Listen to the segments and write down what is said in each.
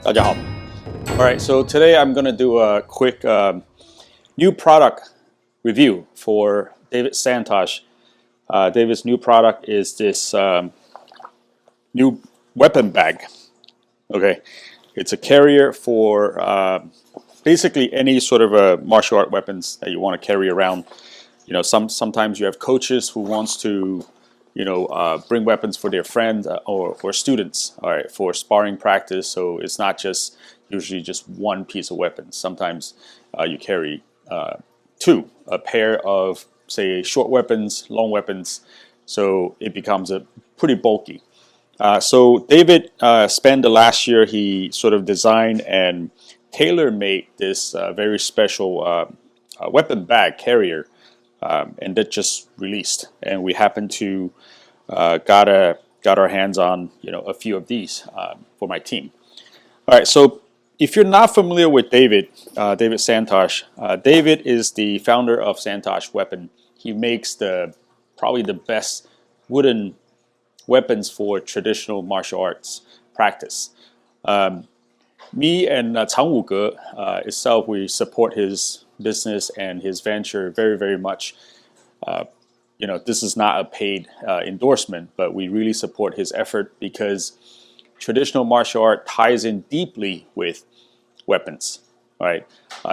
大家好. All right, so today I'm going to do a quick new product review for David Santösh. David's new product is this new weapon bag. Okay, it's a carrier for basically any sort of martial art weapons that you want to carry around. You know, sometimes you have coaches who wants to, bring weapons for their friends or students, all right, for sparring practice. So it's not just usually just one piece of weapons. Sometimes you carry two, a pair of, say, short weapons, long weapons. So it becomes a pretty bulky. So David spent the last year, he sort of designed and tailor-made this very special weapon bag carrier, and that just released. And we happened to got our hands on a few of these for my team. All right, so if you're not familiar with David Santösh, David is the founder of Santösh Weapon. He makes probably the best wooden weapons for traditional martial arts practice. Me and Chang Wuge itself, we support his business and his venture very, very much. This is not a paid endorsement, but we really support his effort because traditional martial art ties in deeply with weapons. Right?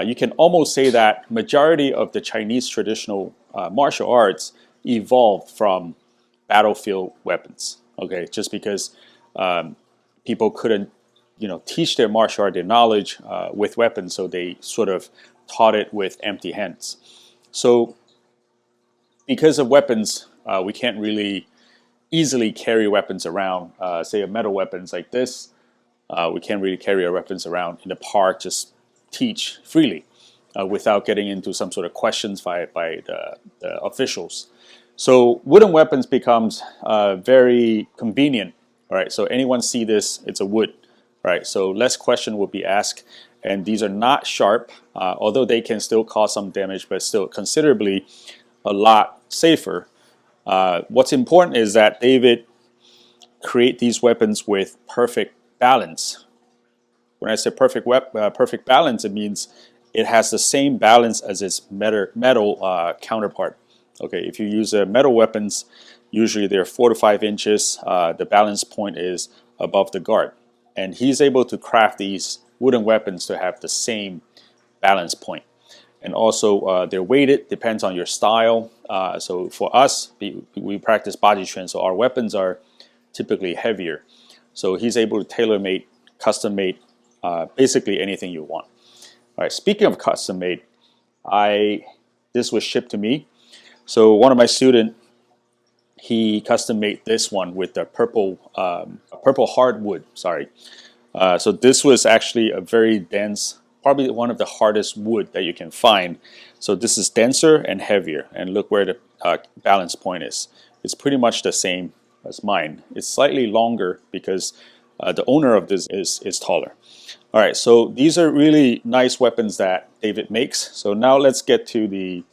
You can almost say that majority of the Chinese traditional martial arts evolved from battlefield weapons. Okay, just because people couldn't, teach their martial art, their knowledge with weapons, so they sort of taught it with empty hands. So because of weapons, we can't really easily carry weapons around. Say a metal weapons like this, we can't really carry our weapons around in the park, just teach freely without getting into some sort of questions by the officials. So wooden weapons becomes very convenient. All right, so anyone see this, it's a wood. All right, so less question will be asked. And these are not sharp, although they can still cause some damage, but still considerably a lot safer. What's important is that David create these weapons with perfect balance. When I say perfect balance, it means it has the same balance as its metal counterpart. Okay, if you use metal weapons, usually they're 4 to 5 inches. The balance point is above the guard, and he's able to craft these wooden weapons to have the same balance point. And also, they're weighted, depends on your style. So for us, we practice Baji Chuan, so our weapons are typically heavier. So he's able to tailor-made, custom-made, basically anything you want. All right, speaking of custom-made, this was shipped to me. So one of my students, he custom-made this one with the purple hardwood. Sorry. So this was actually a very dense, probably one of the hardest wood that you can find. So this is denser and heavier, and look where the balance point is. It's pretty much the same as mine. It's slightly longer because the owner of this is taller. All right, so these are really nice weapons that David makes. So now let's get to the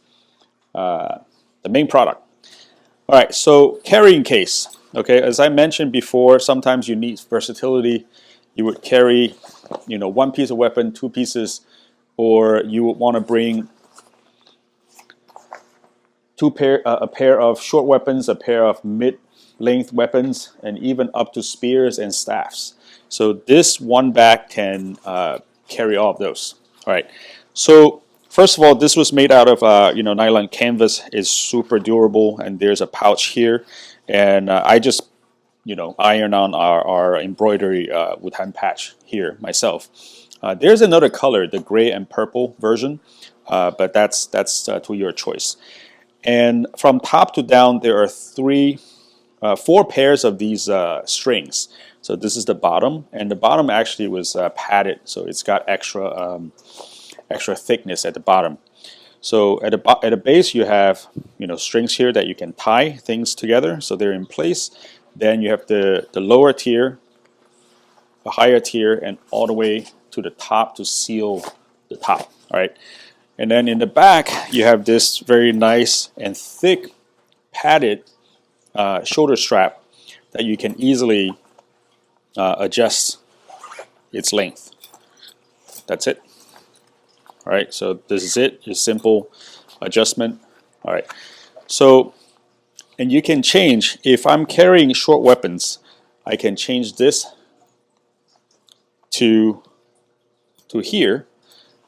main product. All right, so carrying case. Okay, as I mentioned before, sometimes you need versatility. You would carry, one piece of weapon, 2 pieces, or you would want to bring a pair of short weapons, a pair of mid-length weapons, and even up to spears and staffs. So this one bag can carry all of those. All right. So first of all, this was made out of nylon canvas. It's super durable, and there's a pouch here, and I just iron on our embroidery Wutan patch here myself. There's another color, the gray and purple version, but that's to your choice. And from top to down, there are 4 pairs of these strings. So this is the bottom, and the bottom actually was padded, so it's got extra thickness at the bottom. So at the base, you have strings here that you can tie things together, so they're in place. Then you have the lower tier, the higher tier, and all the way to the top to seal the top. All right, and then in the back, you have this very nice and thick padded shoulder strap that you can easily adjust its length. That's it. All right, so this is it. Just simple adjustment. All right, so and you can change if I'm carrying short weapons. I can change this to here,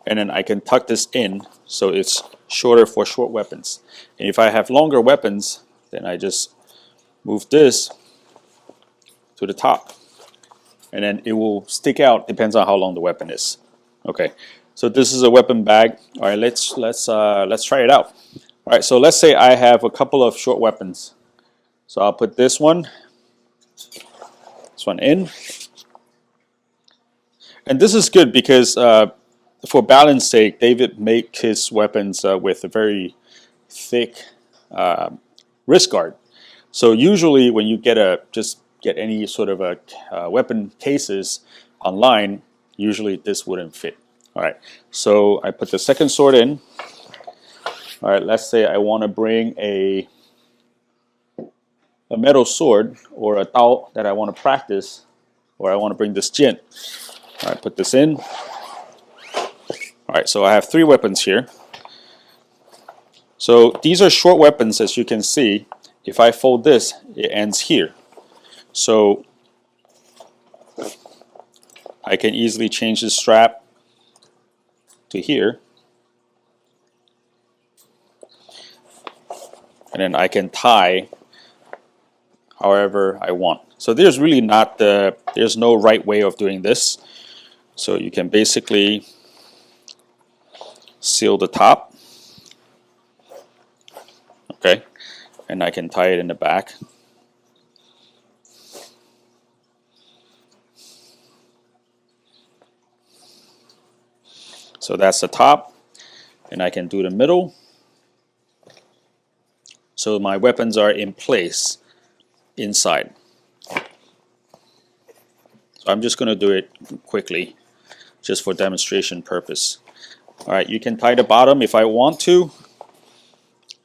and then I can tuck this in so it's shorter for short weapons. And if I have longer weapons, then I just move this to the top, and then it will stick out. Depends on how long the weapon is. Okay, so this is a weapon bag. All right, let's try it out. All right, so let's say I have a couple of short weapons. So I'll put this one in, and this is good because for balance sake, David make his weapons with a very thick wrist guard. So usually when you get any sort of a weapon cases online, usually this wouldn't fit. All right, so I put the second sword in. All right, let's say I want to bring a metal sword or a dao that I want to practice, or I want to bring this jin. All right, put this in. All right, so I have 3 weapons here. So these are short weapons, as you can see. If I fold this, it ends here. So I can easily change the strap to here. And then I can tie however I want. So there's really there's no right way of doing this. So you can basically seal the top. Okay, and I can tie it in the back. So that's the top, and I can do the middle. So my weapons are in place inside. So I'm just going to do it quickly, just for demonstration purpose. All right, you can tie the bottom if I want to.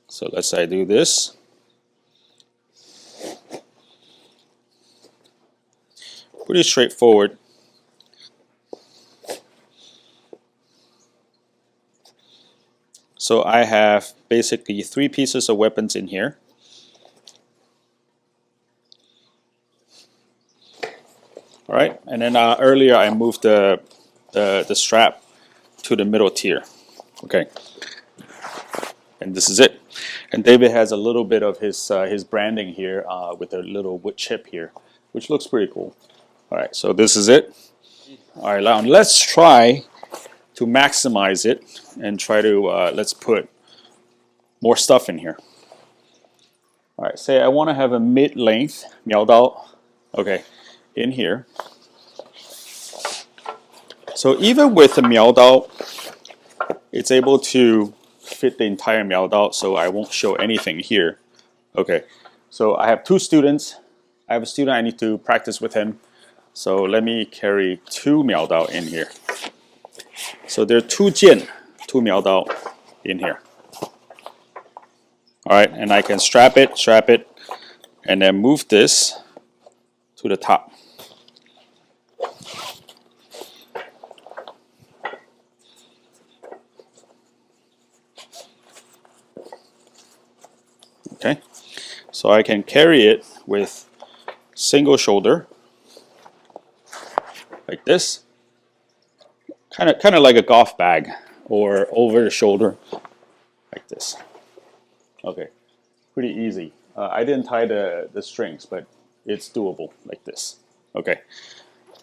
So let's say I do this. Pretty straightforward. So I have basically 3 pieces of weapons in here. All right, and then earlier I moved the strap to the middle tier. Okay, and this is it. And David has a little bit of his branding here with a little wood chip here, which looks pretty cool. All right, so this is it. All right, now let's try to maximize it and try to let's put more stuff in here. All right, say I want to have a mid-length miao dao, okay, in here. So even with the miao dao, it's able to fit the entire miao dao, so I won't show anything here. Okay, so I have 2 students. I have a student I need to practice with him. So let me carry 2 miao dao in here. So there are 2 jin, 2 miao dao in here. All right, and I can strap it, and then move this to the top. Okay, so I can carry it with single shoulder, like this, kind of like a golf bag, or over the shoulder, like this. Okay, pretty easy. I didn't tie the strings, but it's doable like this. Okay,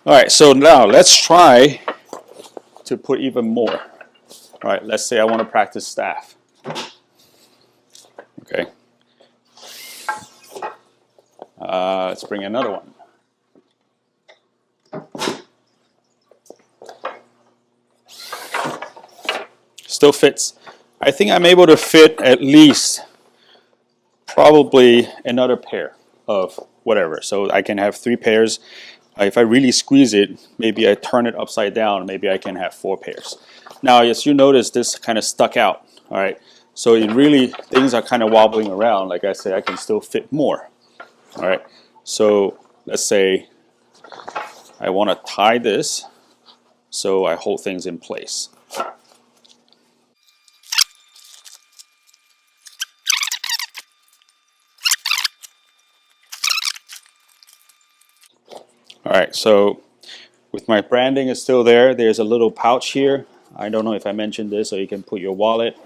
all right. So now let's try to put even more. All right, let's say I want to practice staff. Okay. Let's bring another one. Still fits. I think I'm able to fit at least probably another pair of whatever. So I can have 3 pairs. If I really squeeze it, maybe I turn it upside down, maybe I can have 4 pairs. Now, as you notice, this kind of stuck out. All right. So it really, things are kind of wobbling around. Like I said, I can still fit more. All right. So let's say I want to tie this so I hold things in place. All right, so with my branding is still there, there's a little pouch here. I don't know if I mentioned this, so you can put your wallet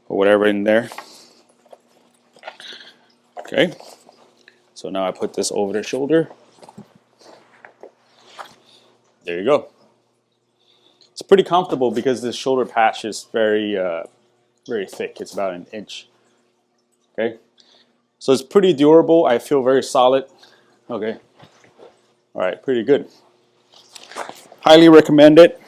or whatever in there. Okay, so now I put this over the shoulder. There you go. It's pretty comfortable because this shoulder patch is very thick. It's about an inch. Okay, so it's pretty durable. I feel very solid. Okay, all right, pretty good. Highly recommend it.